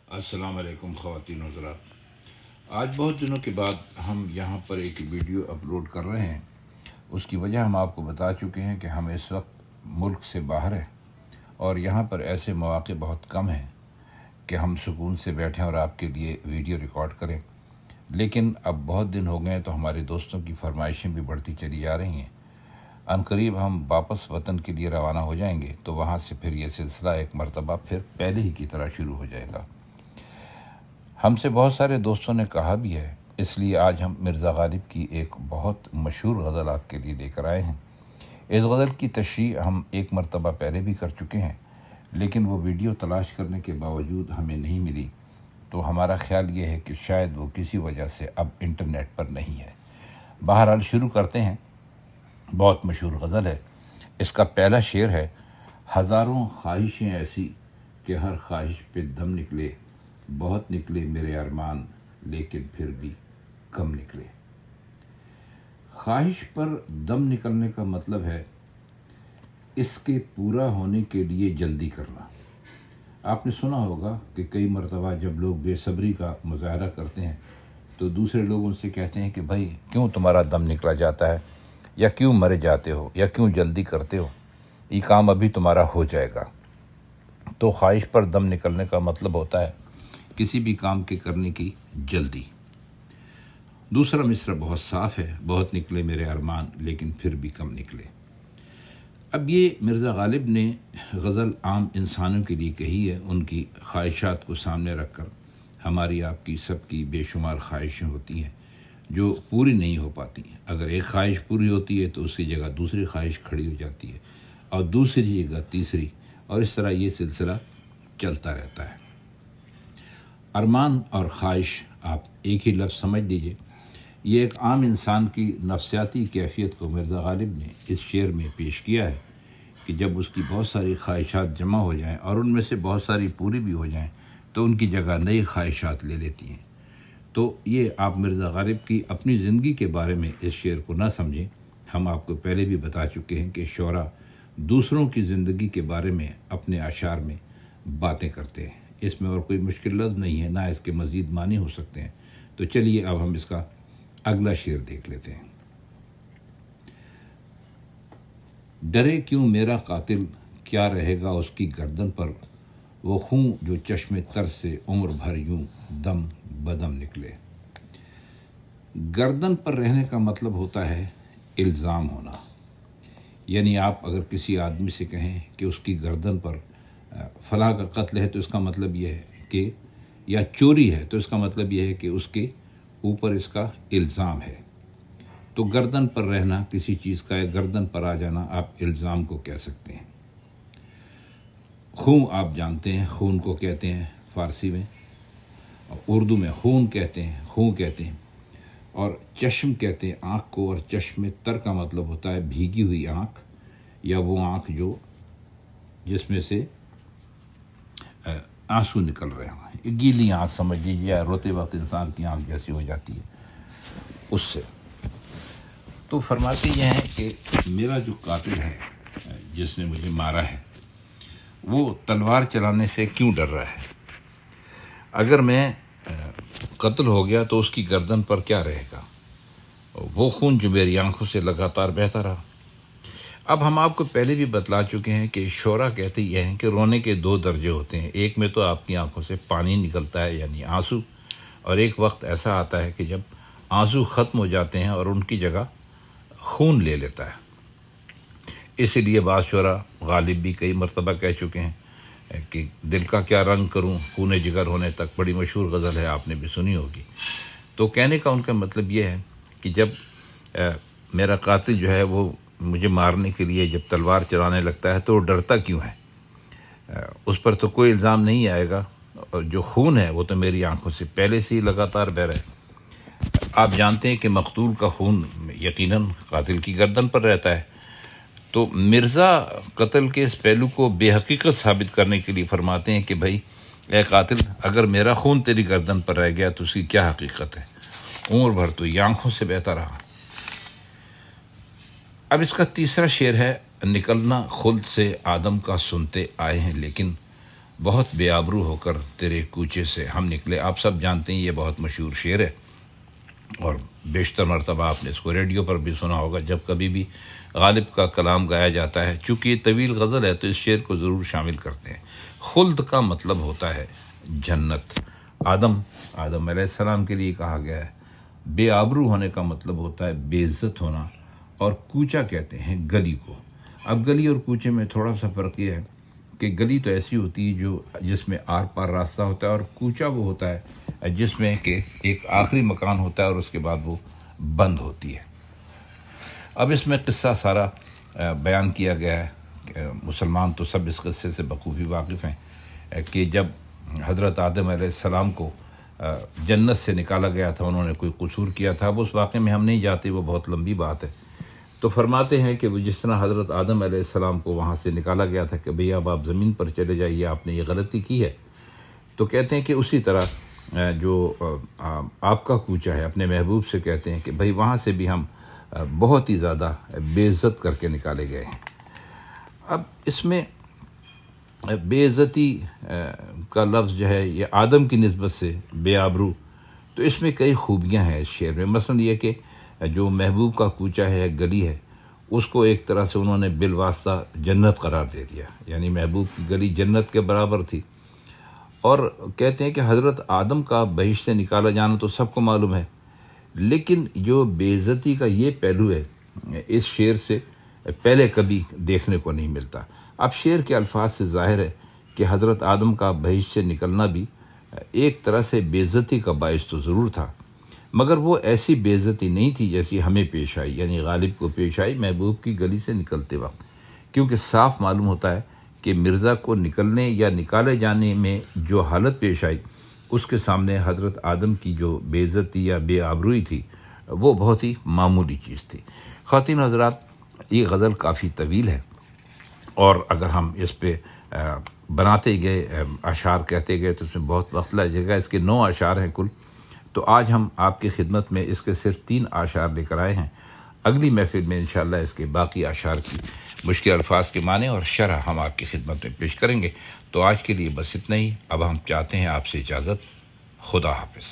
السلام علیکم خواتین و حضرات. آج بہت دنوں کے بعد ہم یہاں پر ایک ویڈیو اپلوڈ کر رہے ہیں. اس کی وجہ ہم آپ کو بتا چکے ہیں کہ ہم اس وقت ملک سے باہر ہیں اور یہاں پر ایسے مواقع بہت کم ہیں کہ ہم سکون سے بیٹھیں اور آپ کے لیے ویڈیو ریکارڈ کریں. لیکن اب بہت دن ہو گئے ہیں تو ہمارے دوستوں کی فرمائشیں بھی بڑھتی چلی جا رہی ہیں. عنقریب ہم واپس وطن کے لیے روانہ ہو جائیں گے تو وہاں سے پھر یہ سلسلہ ایک مرتبہ پھر پہلے ہی کی طرح شروع ہو جائے گا. ہم سے بہت سارے دوستوں نے کہا بھی ہے، اس لیے آج ہم مرزا غالب کی ایک بہت مشہور غزل آپ کے لیے لے کر آئے ہیں. اس غزل کی تشریح ہم ایک مرتبہ پہلے بھی کر چکے ہیں، لیکن وہ ویڈیو تلاش کرنے کے باوجود ہمیں نہیں ملی، تو ہمارا خیال یہ ہے کہ شاید وہ کسی وجہ سے اب انٹرنیٹ پر نہیں ہے. بہرحال شروع کرتے ہیں. بہت مشہور غزل ہے. اس کا پہلا شعر ہے: ہزاروں خواہشیں ایسی کہ ہر خواہش پہ دم نکلے، بہت نکلے میرے ارمان لیکن پھر بھی کم نکلے. خواہش پر دم نکلنے کا مطلب ہے اس کے پورا ہونے کے لیے جلدی کرنا. آپ نے سنا ہوگا کہ کئی مرتبہ جب لوگ بے صبری کا مظاہرہ کرتے ہیں تو دوسرے لوگ ان سے کہتے ہیں کہ بھائی کیوں تمہارا دم نکلا جاتا ہے، یا کیوں مرے جاتے ہو، یا کیوں جلدی کرتے ہو، یہ کام ابھی تمہارا ہو جائے گا. تو خواہش پر دم نکلنے کا مطلب ہوتا ہے کسی بھی کام کے کرنے کی جلدی. دوسرا مصرع بہت صاف ہے: بہت نکلے میرے ارمان لیکن پھر بھی کم نکلے. اب یہ مرزا غالب نے غزل عام انسانوں کے لیے کہی ہے. ان کی خواہشات کو سامنے رکھ کر ہماری آپ کی سب کی بے شمار خواہشیں ہوتی ہیں جو پوری نہیں ہو پاتی ہیں. اگر ایک خواہش پوری ہوتی ہے تو اس کی جگہ دوسری خواہش کھڑی ہو جاتی ہے اور دوسری جگہ تیسری، اور اس طرح یہ سلسلہ چلتا رہتا ہے. ارمان اور خواہش آپ ایک ہی لفظ سمجھ لیجئے. یہ ایک عام انسان کی نفسیاتی کیفیت کو مرزا غالب نے اس شعر میں پیش کیا ہے کہ جب اس کی بہت ساری خواہشات جمع ہو جائیں اور ان میں سے بہت ساری پوری بھی ہو جائیں تو ان کی جگہ نئی خواہشات لے لیتی ہیں. تو یہ آپ مرزا غالب کی اپنی زندگی کے بارے میں اس شعر کو نہ سمجھیں. ہم آپ کو پہلے بھی بتا چکے ہیں کہ شعراء دوسروں کی زندگی کے بارے میں اپنے اشعار میں باتیں کرتے ہیں. اس میں اور کوئی مشکل لفظ نہیں ہے، نہ اس کے مزید معنی ہو سکتے ہیں. تو چلیے اب ہم اس کا اگلا شعر دیکھ لیتے ہیں. ڈرے کیوں میرا قاتل، کیا رہے گا اس کی گردن پر، وہ خون جو چشم تر سے عمر بھر یوں دم بدم نکلے. گردن پر رہنے کا مطلب ہوتا ہے الزام ہونا. یعنی آپ اگر کسی آدمی سے کہیں کہ اس کی گردن پر فلاں کا قتل ہے تو اس کا مطلب یہ ہے کہ، یا چوری ہے تو اس کا مطلب یہ ہے کہ اس کے اوپر اس کا الزام ہے. تو گردن پر رہنا کسی چیز کا ہے، گردن پر آ جانا آپ الزام کو کہہ سکتے ہیں. خون آپ جانتے ہیں، خون کو کہتے ہیں فارسی میں، اردو میں خون کہتے ہیں، خون کہتے ہیں. اور چشم کہتے ہیں آنکھ کو، اور چشم تر کا مطلب ہوتا ہے بھیگی ہوئی آنکھ، یا وہ آنکھ جس میں سے آنسو نکل رہے ہیں. گیلی آنکھ سمجھ لیجیے، یا روتے وقت انسان کی آنکھ جیسی ہو جاتی ہے اس سے. تو فرماتے یہ ہیں کہ میرا جو قاتل ہے، جس نے مجھے مارا ہے، وہ تلوار چلانے سے کیوں ڈر رہا ہے. اگر میں قتل ہو گیا تو اس کی گردن پر کیا رہے گا، وہ خون جو میری آنکھوں سے لگاتار بہتا رہا. اب ہم آپ کو پہلے بھی بتلا چکے ہیں کہ شعراء کہتے یہ ہیں کہ رونے کے دو درجے ہوتے ہیں. ایک میں تو آپ کی آنکھوں سے پانی نکلتا ہے یعنی آنسو، اور ایک وقت ایسا آتا ہے کہ جب آنسو ختم ہو جاتے ہیں اور ان کی جگہ خون لے لیتا ہے. اسی لیے بعض شعراء، غالب بھی کئی مرتبہ کہہ چکے ہیں کہ دل کا کیا رنگ کروں خون جگر ہونے تک. بڑی مشہور غزل ہے، آپ نے بھی سنی ہوگی. تو کہنے کا ان کا مطلب یہ ہے کہ جب میرا قاتل جو ہے وہ مجھے مارنے کے لیے جب تلوار چلانے لگتا ہے تو وہ ڈرتا کیوں ہے. اس پر تو کوئی الزام نہیں آئے گا، اور جو خون ہے وہ تو میری آنکھوں سے پہلے سے ہی لگاتار بہہ رہا ہے. آپ جانتے ہیں کہ مقتول کا خون یقیناً قاتل کی گردن پر رہتا ہے. تو مرزا قتل کے اس پہلو کو بے حقیقت ثابت کرنے کے لیے فرماتے ہیں کہ بھائی اے قاتل، اگر میرا خون تیری گردن پر رہ گیا تو اس کی کیا حقیقت ہے، عمر بھر تو یہ آنکھوں سے بہتا رہا. اب اس کا تیسرا شعر ہے: نکلنا خلد سے آدم کا سنتے آئے ہیں لیکن بہت بے آبرو ہو کر تیرے کوچے سے ہم نکلے. آپ سب جانتے ہیں یہ بہت مشہور شعر ہے اور بیشتر مرتبہ آپ نے اس کو ریڈیو پر بھی سنا ہوگا. جب کبھی بھی غالب کا کلام گایا جاتا ہے, چونکہ یہ طویل غزل ہے تو اس شعر کو ضرور شامل کرتے ہیں. خلد کا مطلب ہوتا ہے جنت. آدم علیہ السلام کے لیے کہا گیا ہے. بے آبرو ہونے کا مطلب ہوتا ہے بے عزت ہونا, اور کوچا کہتے ہیں گلی کو. اب گلی اور کوچے میں تھوڑا سا فرق یہ ہے کہ گلی تو ایسی ہوتی ہے جس میں آر پار راستہ ہوتا ہے, اور کوچا وہ ہوتا ہے جس میں کہ ایک آخری مکان ہوتا ہے اور اس کے بعد وہ بند ہوتی ہے. اب اس میں قصہ سارا بیان کیا گیا ہے. مسلمان تو سب اس قصے سے بخوبی واقف ہیں کہ جب حضرت آدم علیہ السلام کو جنت سے نکالا گیا تھا, انہوں نے کوئی قصور کیا تھا. اب اس واقعے میں ہم نہیں جاتے, وہ بہت لمبی بات ہے. تو فرماتے ہیں کہ وہ جس طرح حضرت آدم علیہ السلام کو وہاں سے نکالا گیا تھا کہ بھئی اب آپ زمین پر چلے جائیے, آپ نے یہ غلطی کی ہے, تو کہتے ہیں کہ اسی طرح جو آپ کا کوچا ہے اپنے محبوب سے کہتے ہیں کہ بھئی وہاں سے بھی ہم بہت ہی زیادہ بے عزت کر کے نکالے گئے ہیں. اب اس میں بے عزتی کا لفظ جو ہے یہ آدم کی نسبت سے بے آبرو, تو اس میں کئی خوبیاں ہیں اس شعر میں. مثلا یہ کہ جو محبوب کا کوچا ہے, گلی ہے, اس کو ایک طرح سے انہوں نے بالواسطہ جنت قرار دے دیا, یعنی محبوب کی گلی جنت کے برابر تھی. اور کہتے ہیں کہ حضرت آدم کا بہشت سے نکالا جانا تو سب کو معلوم ہے, لیکن جو بے عزتی کا یہ پہلو ہے اس شعر سے پہلے کبھی دیکھنے کو نہیں ملتا. اب شعر کے الفاظ سے ظاہر ہے کہ حضرت آدم کا بہشت سے نکلنا بھی ایک طرح سے بے عزتی کا باعث تو ضرور تھا, مگر وہ ایسی بے عزتی نہیں تھی جیسی ہمیں پیش آئی, یعنی غالب کو پیش آئی محبوب کی گلی سے نکلتے وقت. کیونکہ صاف معلوم ہوتا ہے کہ مرزا کو نکلنے یا نکالے جانے میں جو حالت پیش آئی اس کے سامنے حضرت آدم کی جو بے عزتی یا بے آبروئی تھی وہ بہت ہی معمولی چیز تھی. خواتین حضرات, یہ غزل کافی طویل ہے اور اگر ہم اس پہ بناتے گئے, اشعار کہتے گئے تو اس میں بہت وقت لگے گا. اس کے 9 اشعار ہیں کل, تو آج ہم آپ کی خدمت میں اس کے صرف 3 اشعار لے کر آئے ہیں. اگلی محفل میں انشاءاللہ اس کے باقی اشعار کی مشکل الفاظ کے معنی اور شرح ہم آپ کی خدمت میں پیش کریں گے. تو آج کے لیے بس اتنا ہی. اب ہم چاہتے ہیں آپ سے اجازت. خدا حافظ.